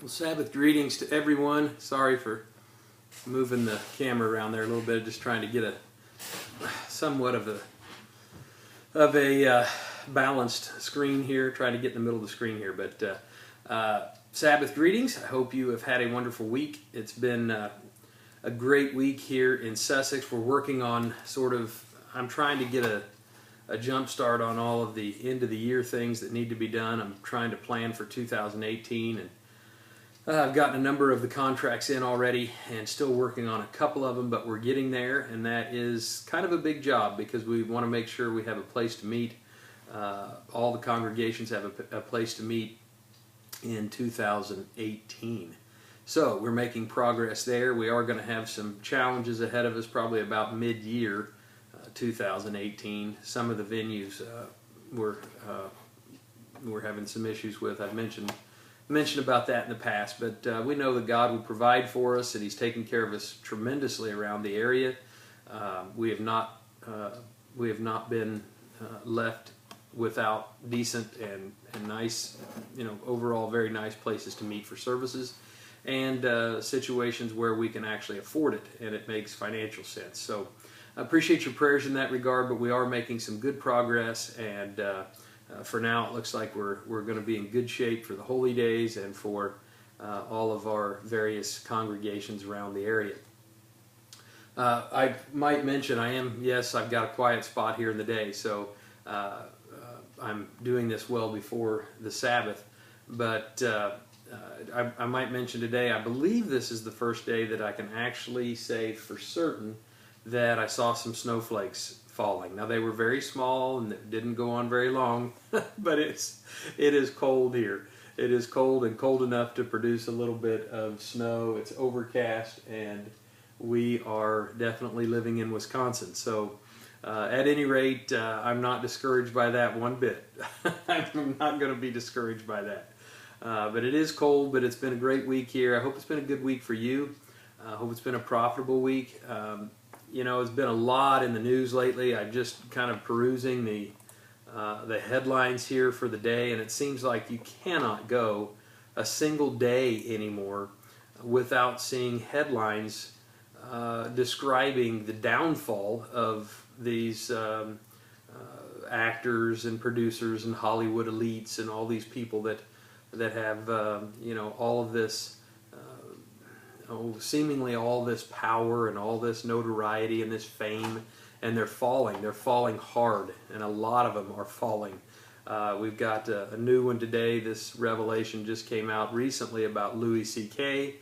Sabbath greetings to everyone. Sorry for moving the camera around there a little bit, just trying to get a somewhat of a balanced screen here, trying to get in the middle of the screen here. But Sabbath greetings. I hope you have had a wonderful week. It's been a great week here in Sussex. We're working on I'm trying to get a jump start on all of the end of the year things that need to be done. I'm trying to plan for 2018, and I've gotten a number of the contracts in already and still working on a couple of them, but we're getting there, and that is kind of a big job because we want to make sure we have a place to meet. All the congregations have a place to meet in 2018. So we're making progress there. We are going to have some challenges ahead of us probably about mid-year 2018. Some of the venues we're having some issues with. I've mentioned about that in the past, but we know that God will provide for us, and He's taken care of us tremendously around the area. We have not been left without decent and nice, overall very nice places to meet for services, and situations where we can actually afford it and it makes financial sense. So I appreciate your prayers in that regard, but we are making some good progress, and for now it looks like we're going to be in good shape for the holy days and for all of our various congregations around the area. I might mention I've got a quiet spot here in the day, so I'm doing this well before the Sabbath, but I might mention today, I believe this is the first day that I can actually say for certain that I saw some snowflakes falling. Now, they were very small and it didn't go on very long, but it is cold here. It is cold, and cold enough to produce a little bit of snow. It's overcast, and we are definitely living in Wisconsin. So at any rate, I'm not discouraged by that one bit. I'm not going to be discouraged by that. But it is cold, but it's been a great week here. I hope it's been a good week for you. I hope it's been a profitable week. It's been a lot in the news lately. I'm just kind of perusing the headlines here for the day, and it seems like you cannot go a single day anymore without seeing headlines describing the downfall of these actors and producers and Hollywood elites and all these people that have all of this seemingly all this power and all this notoriety and this fame, and they're falling hard, and a lot of them are falling. We've got a new one today. This revelation just came out recently about Louis C.K.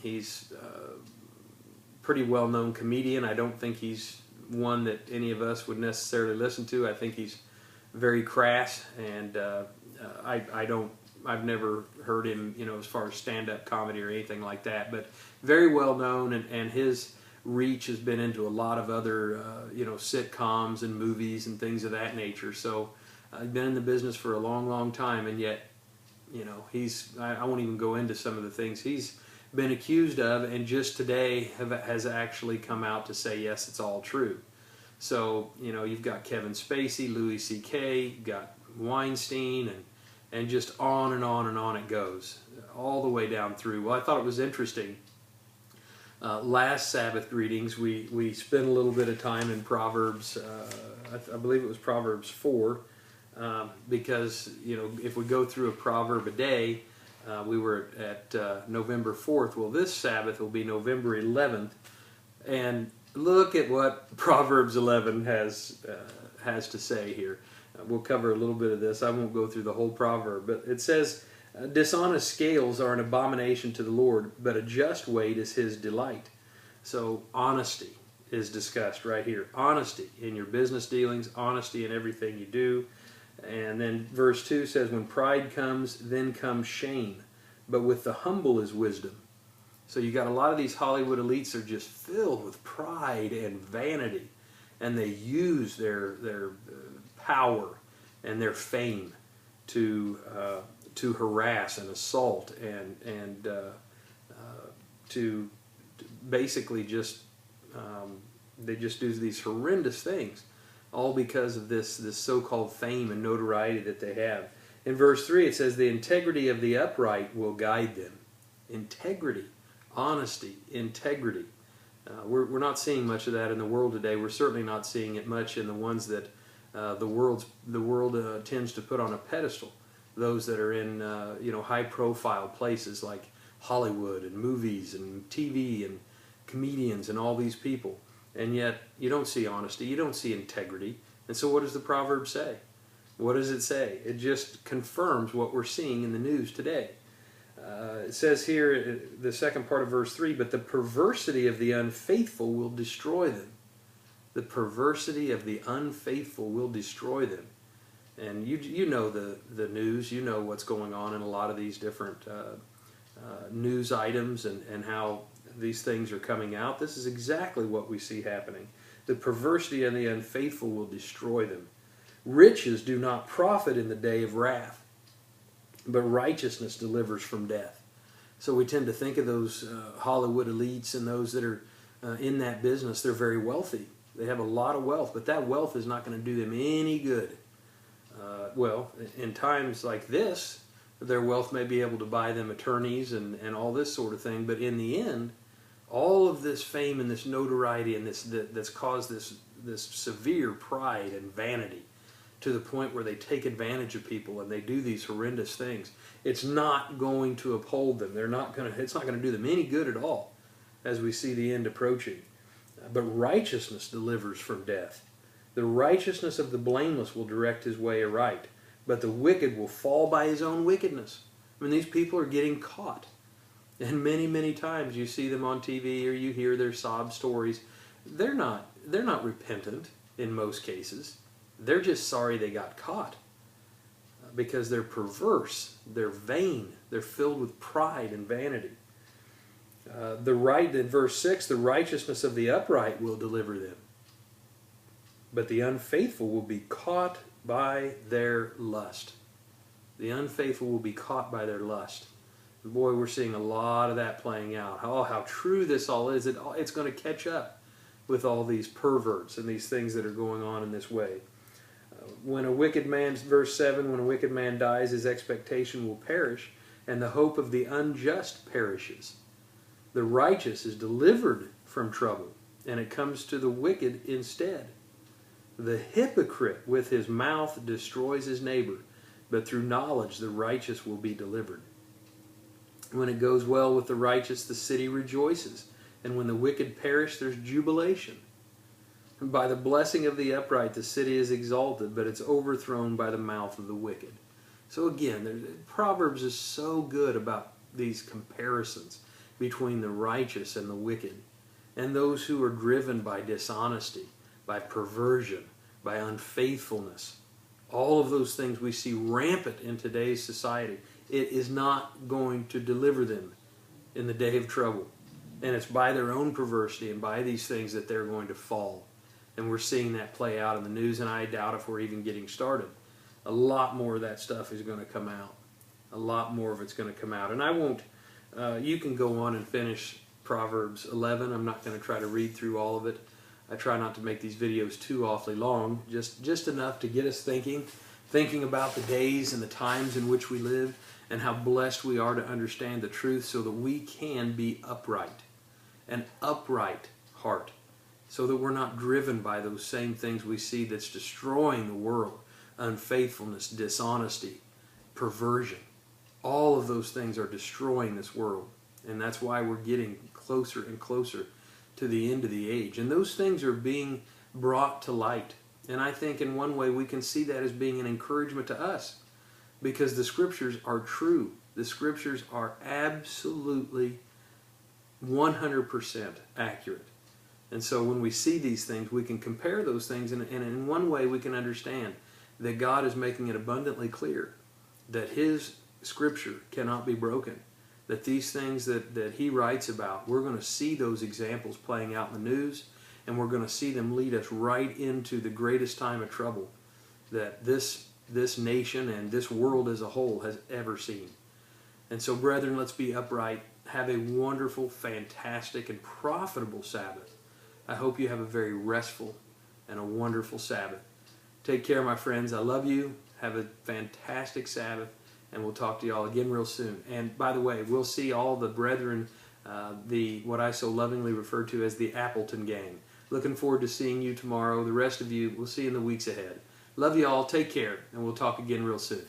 He's a pretty well-known comedian. I don't think he's one that any of us would necessarily listen to. I think he's very crass, and I've never heard him, as far as stand-up comedy or anything like that, but very well known, and his reach has been into a lot of other, sitcoms and movies and things of that nature. So I've been in the business for a long, long time, and yet, I won't even go into some of the things he's been accused of, and just today has actually come out to say, yes, it's all true. So, you've got Kevin Spacey, Louis C.K., you've got Weinstein, and just on and on and on it goes, all the way down through. Well, I thought it was interesting. Last Sabbath greetings, we spent a little bit of time in Proverbs, I believe it was Proverbs 4, because, if we go through a proverb a day, we were at November 4th. Well, this Sabbath will be November 11th, and look at what Proverbs 11 has to say here. We'll cover a little bit of this. I won't go through the whole proverb, but it says, dishonest scales are an abomination to the Lord, but a just weight is His delight. So honesty is discussed right here. Honesty in your business dealings, honesty in everything you do. And then verse 2 says, when pride comes, then comes shame, but with the humble is wisdom. So you got a lot of these Hollywood elites are just filled with pride and vanity, and they use their power and their fame to harass and assault and to basically just they just do these horrendous things, all because of this so-called fame and notoriety that they have. In verse 3 it says, the integrity of the upright will guide them. Integrity, honesty, integrity. We're not seeing much of that in the world today. We're certainly not seeing it much in the ones that the world tends to put on a pedestal. Those that are in high-profile places like Hollywood and movies and TV and comedians and all these people. And yet you don't see honesty, you don't see integrity. And so what does the proverb say? What does it say? It just confirms what we're seeing in the news today. It says here, the second part of verse 3, but the perversity of the unfaithful will destroy them. The perversity of the unfaithful will destroy them. And you know the news, you know what's going on in a lot of these different news items and how these things are coming out. This is exactly what we see happening. The perversity of the unfaithful will destroy them. Riches do not profit in the day of wrath, but righteousness delivers from death. So we tend to think of those Hollywood elites and those that are in that business. They're very wealthy. They have a lot of wealth, but that wealth is not going to do them any good. Well, in times like this, their wealth may be able to buy them attorneys and all this sort of thing, but in the end, all of this fame and this notoriety and that's caused this severe pride and vanity to the point where they take advantage of people and they do these horrendous things. It's not going to uphold them. It's not going to do them any good at all as we see the end approaching. But righteousness delivers from death. The righteousness of the blameless will direct his way aright, but the wicked will fall by his own wickedness. I mean, these people are getting caught. And many, many times you see them on TV or you hear their sob stories. They're not repentant in most cases. They're just sorry they got caught because they're perverse, they're vain, they're filled with pride and vanity. In verse 6, the righteousness of the upright will deliver them, but the unfaithful will be caught by their lust. The unfaithful will be caught by their lust. And boy, we're seeing a lot of that playing out. Oh, how true this all is. It's going to catch up with all these perverts and these things that are going on in this way. When a wicked man, verse 7, when a wicked man dies, his expectation will perish, and the hope of the unjust perishes. The righteous is delivered from trouble, and it comes to the wicked instead. The hypocrite with his mouth destroys his neighbor, but through knowledge the righteous will be delivered. When it goes well with the righteous, the city rejoices, and when the wicked perish, there's jubilation. And by the blessing of the upright, the city is exalted, but it's overthrown by the mouth of the wicked. So again, Proverbs is so good about these comparisons between the righteous and the wicked, and those who are driven by dishonesty, by perversion, by unfaithfulness. All of those things we see rampant in today's society. It is not going to deliver them in the day of trouble. And it's by their own perversity and by these things that they're going to fall. And we're seeing that play out in the news, and I doubt if we're even getting started. A lot more of that stuff is going to come out. A lot more of it's going to come out. And I won't, you can go on and finish Proverbs 11. I'm not going to try to read through all of it. I try not to make these videos too awfully long, just enough to get us thinking about the days and the times in which we live and how blessed we are to understand the truth so that we can be upright, an upright heart, so that we're not driven by those same things we see that's destroying the world, unfaithfulness, dishonesty, perversion. All of those things are destroying this world, and that's why we're getting closer and closer to the end of the age. And those things are being brought to light. And I think in one way we can see that as being an encouragement to us, because the Scriptures are true. The Scriptures are absolutely 100% accurate. And so when we see these things, we can compare those things, and in one way we can understand that God is making it abundantly clear that His Scripture cannot be broken. That these things that He writes about, we're going to see those examples playing out in the news, and we're going to see them lead us right into the greatest time of trouble that this nation and this world as a whole has ever seen. And so, brethren, let's be upright. Have a wonderful, fantastic, and profitable Sabbath. I hope you have a very restful and a wonderful Sabbath. Take care, my friends. I love you. Have a fantastic Sabbath, and we'll talk to y'all again real soon. And by the way, we'll see all the brethren, what I so lovingly refer to as the Appleton gang. Looking forward to seeing you tomorrow. The rest of you, we'll see you in the weeks ahead. Love you all. Take care, and we'll talk again real soon.